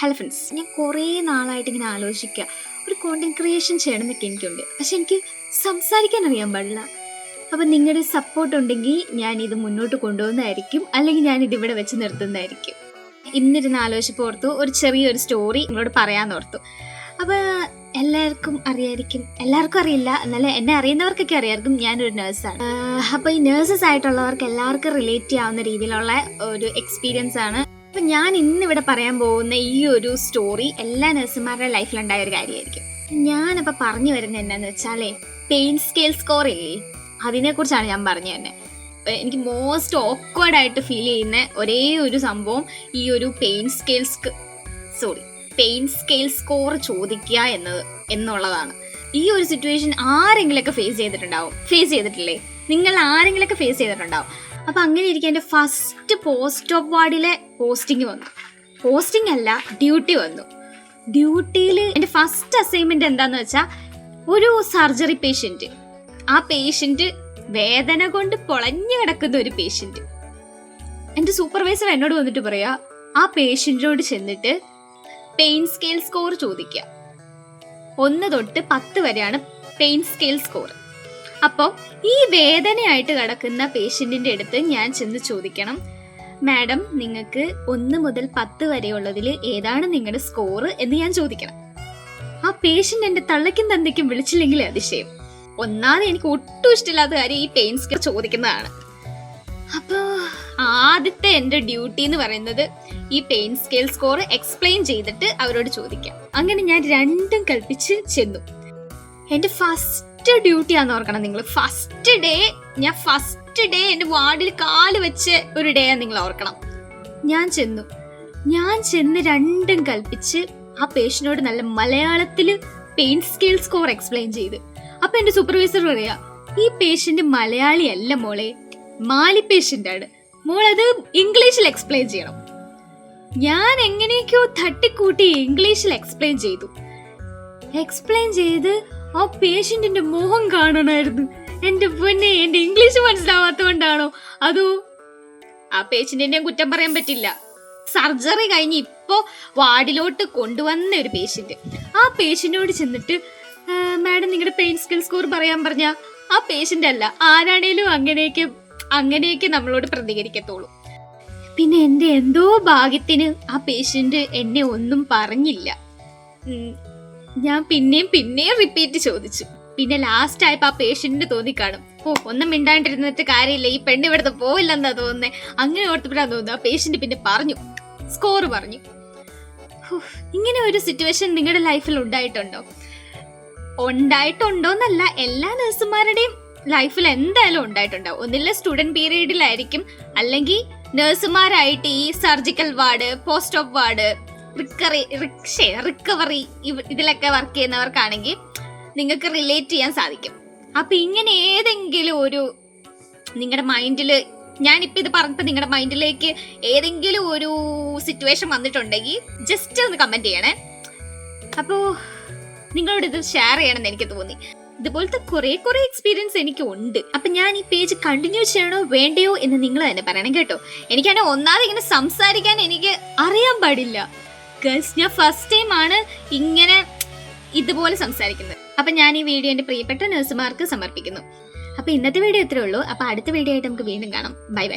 Hello friends, ഞാൻ കുറേ നാളായിട്ട് ഇങ്ങനെ ആലോചിക്കുക, ഒരു കോണ്ടന്റ് ക്രിയേഷൻ ചെയ്യണമെന്നൊക്കെ എനിക്കുണ്ട്. പക്ഷെ എനിക്ക് സംസാരിക്കാൻ അറിയാൻ പാടില്ല. അപ്പം നിങ്ങളുടെ സപ്പോർട്ട് ഉണ്ടെങ്കിൽ ഞാനിത് മുന്നോട്ട് കൊണ്ടുപോകുന്നതായിരിക്കും, അല്ലെങ്കിൽ ഞാനിത് ഇവിടെ വെച്ച് നിർത്തുന്നതായിരിക്കും. ഇന്നിരുന്ന് ആലോചിച്ചപ്പോൾ ഓർത്തു ഒരു ചെറിയൊരു സ്റ്റോറി നിങ്ങളോട് പറയാമെന്നോർത്തു. അപ്പോൾ എല്ലാവർക്കും അറിയില്ല, എന്നാലും എന്നെ അറിയുന്നവർക്കൊക്കെ അറിയാമായിരിക്കും. ഞാനൊരു നേഴ്സാണ്. അപ്പോൾ ഈ നേഴ്സസ് ആയിട്ടുള്ളവർക്ക് എല്ലാവർക്കും റിലേറ്റ് ചെയ്യാവുന്ന രീതിയിലുള്ള ഒരു എക്സ്പീരിയൻസ് ആണ്. അപ്പം ഞാൻ ഇന്നിവിടെ പറയാൻ പോകുന്ന ഈ ഒരു സ്റ്റോറി എല്ലാ നഴ്സുമാരുടെ ലൈഫിലുണ്ടായ ഒരു കാര്യമായിരിക്കും. ഞാനപ്പോൾ പറഞ്ഞു വരുന്നത് എന്നാന്ന് വെച്ചാലേ, പെയിൻ സ്കെയിൽ സ്കോർ ഇല്ലേ, അതിനെക്കുറിച്ചാണ് ഞാൻ പറഞ്ഞു തന്നെ. എനിക്ക് മോസ്റ്റ് ഓക്വേർഡായിട്ട് ഫീൽ ചെയ്യുന്ന ഒരേ ഒരു സംഭവം ഈ ഒരു പെയിൻ സ്കെയിൽ സ്കോർ ചോദിക്കുക എന്നുള്ളതാണ്. ഈ ഒരു സിറ്റുവേഷൻ ആരെങ്കിലൊക്കെ ഫേസ് ചെയ്തിട്ടില്ലേ? നിങ്ങൾ ആരെങ്കിലൊക്കെ ഫേസ് ചെയ്തിട്ടുണ്ടാവും. അപ്പം അങ്ങനെ ഇരിക്കും, എൻ്റെ ഫസ്റ്റ് പോസ്റ്റ് ഓഫ് വാർഡിലെ ഡ്യൂട്ടി വന്നു. ഡ്യൂട്ടിയിൽ എൻ്റെ ഫസ്റ്റ് അസൈൻമെൻറ്റ് എന്താണെന്ന് വെച്ചാൽ, ഒരു സർജറി പേഷ്യൻറ്റ്, ആ പേഷ്യൻറ്റ് വേദന കൊണ്ട് പൊളഞ്ഞു കിടക്കുന്ന ഒരു പേഷ്യൻറ്റ്. എൻ്റെ സൂപ്പർവൈസർ എന്നോട് വന്നിട്ട് പറയാ, ആ പേഷ്യൻറ്റിനോട് ചെന്നിട്ട് പെയിൻ സ്കെയിൽ സ്കോർ ചോദിക്കുക. 1 തൊട്ട് 10 വരെയാണ് പെയിൻ സ്കെയിൽ സ്കോർ. അപ്പോൾ ഈ വേദനയായിട്ട് കിടക്കുന്ന പേഷ്യൻറ്റിൻ്റെ അടുത്ത് ഞാൻ ചെന്ന് ചോദിക്കണം, മാഡം നിങ്ങൾക്ക് 1 മുതൽ 10 വരെയുള്ളതിൽ ഏതാണ് നിങ്ങളുടെ സ്കോർ എന്ന് ഞാൻ ചോദിക്കണം. ആ പേഷ്യൻ്റ് എൻ്റെ തള്ളയ്ക്കും തന്തയ്ക്കും വിളിച്ചില്ലെങ്കിൽ അതിശയം. ഒന്നാമത് എനിക്ക് ഒട്ടും ഇഷ്ടമില്ലാത്ത കാര്യം ഈ പെയിൻ സ്കെയിൽ ചോദിക്കുന്നതാണ്. അപ്പോൾ ആദ്യത്തെ എൻ്റെ ഡ്യൂട്ടി എന്ന് പറയുന്നത് ഈ പെയിൻ സ്കെയിൽ സ്കോർ എക്സ്പ്ലെയിൻ ചെയ്തിട്ട് അവരോട് ചോദിക്കാം. അങ്ങനെ ഞാൻ രണ്ടും കൽപ്പിച്ച് ചെന്നു. എൻ്റെ ഫസ്റ്റ് ഡ്യൂട്ടി ആണെന്ന് ഓർക്കണം നിങ്ങൾ. ഫസ്റ്റ് ഡേ എൻ്റെ വാർഡിൽ കാല് വെച്ച് ഒരു ഡേ നിങ്ങൾ ഓർക്കണം. ഞാൻ ചെന്ന് രണ്ടും കൽപ്പിച്ച് ആ പേഷ്യനോട് നല്ല മലയാളത്തിൽ പെയിൻ സ്കെയിൽ സ്കോർ എക്സ്പ്ലെയിൻ ചെയ്ത്. അപ്പൊ എൻ്റെ സൂപ്പർവൈസർ പറയാ, ഈ പേഷ്യന്റ് മലയാളി അല്ല മോളെ, മാലി പേഷ്യന്റ് ആണ്, മോളത് ഇംഗ്ലീഷിൽ എക്സ്പ്ലെയിൻ ചെയ്യണം. ഞാൻ എങ്ങനെയൊക്കെയോ തട്ടിക്കൂട്ടി ഇംഗ്ലീഷിൽ എക്സ്പ്ലെയിൻ ചെയ്ത് ആ പേഷ്യന്റിന്റെ മുഖം കാണണമായിരുന്നു. എൻ്റെ പൊന്നെ, എൻ്റെ ഇംഗ്ലീഷ് മനസ്സിലാവാത്തതുകൊണ്ടാണോ അതോ ആ പേഷ്യന്റിനെ കുറ്റം പറയാൻ പറ്റില്ല. സർജറി കഴിഞ്ഞ് ഇപ്പോൾ വാർഡിലോട്ട് കൊണ്ടുവന്ന ഒരു പേഷ്യന്റ്. ആ പേഷ്യന്റിനോട് ചെന്നിട്ട്, മാഡം നിങ്ങളുടെ പെയിൻ സ്കെയിൽ സ്കോർ പറയാൻ പറഞ്ഞ ആ പേഷ്യന്റ് അല്ല, ആരാണേലും അങ്ങനെയൊക്കെ നമ്മളോട് പ്രതികരിക്കത്തുള്ളൂ. പിന്നെ എൻ്റെ എന്തോ ഭാഗ്യത്തിന് ആ പേഷ്യന്റ് എന്നെ ഒന്നും പറഞ്ഞില്ല. ഞാൻ പിന്നെയും റിപ്പീറ്റ് ചോദിച്ചു. പിന്നെ ലാസ്റ്റ് ആയപ്പോൾ ആ പേഷ്യന്റിന് തോന്നിക്കാണും, ഒന്നും മിണ്ടാണ്ടിരുന്നിട്ട് കാര്യമില്ല, ഈ പെണ്ണ് ഇവിടുത്തെ പോവില്ലെന്നാ തോന്നുന്നേ. അങ്ങനെ ഓർത്തപ്പോഴാ തോന്നുന്നു ആ പേഷ്യന്റ് പിന്നെ സ്കോർ പറഞ്ഞു. ഇങ്ങനെ ഒരു സിറ്റുവേഷൻ നിങ്ങളുടെ ലൈഫിൽ ഉണ്ടായിട്ടുണ്ടോന്നല്ല, എല്ലാ നഴ്സുമാരുടെയും ലൈഫിൽ എന്തായാലും ഉണ്ടായിട്ടുണ്ടാവും. ഒന്നില്ല സ്റ്റുഡന്റ് പീരീഡിലായിരിക്കും, അല്ലെങ്കിൽ നഴ്സുമാരായിട്ട് ഈ surgical ward, post of ward, recovery ഇതിലൊക്കെ വർക്ക് ചെയ്യുന്നവർക്കാണെങ്കിൽ നിങ്ങൾക്ക് റിലേറ്റ് ചെയ്യാൻ സാധിക്കും. അപ്പൊ ഇങ്ങനെ ഏതെങ്കിലും ഒരു നിങ്ങളുടെ മൈൻഡിൽ, ഞാനിപ്പോൾ ഇത് പറഞ്ഞപ്പോൾ നിങ്ങളുടെ മൈൻഡിലേക്ക് ഏതെങ്കിലും ഒരു സിറ്റുവേഷൻ വന്നിട്ടുണ്ടെങ്കിൽ ജസ്റ്റ് ഒന്ന് കമന്റ് ചെയ്യണേ. അപ്പോൾ നിങ്ങളോട് ഇത് ഷെയർ ചെയ്യണമെന്ന് എനിക്ക് തോന്നി. ഇതുപോലത്തെ കുറെ എക്സ്പീരിയൻസ് എനിക്ക് ഉണ്ട്. അപ്പൊ ഞാൻ ഈ പേജ് കണ്ടിന്യൂ ചെയ്യണോ വേണ്ടയോ എന്ന് നിങ്ങൾ തന്നെ പറയണം കേട്ടോ. എനിക്കാണെങ്കിൽ ഒന്നാമത് ഇങ്ങനെ സംസാരിക്കാൻ എനിക്ക് അറിയാൻ പാടില്ല. ഞാൻ ഫസ്റ്റ് ടൈം ആണ് ഇങ്ങനെ ഇതുപോലെ സംസാരിക്കുന്നത്. അപ്പൊ ഞാൻ ഈ വീഡിയോ എൻ്റെ പ്രിയപ്പെട്ട നഴ്സുമാർക്ക് സമർപ്പിക്കുന്നു. അപ്പൊ ഇന്നത്തെ വീഡിയോ ഇത്രേ ഉള്ളൂ. അപ്പൊ അടുത്ത വീഡിയോ ആയിട്ട് നമുക്ക് വീണ്ടും കാണാം. ബൈ.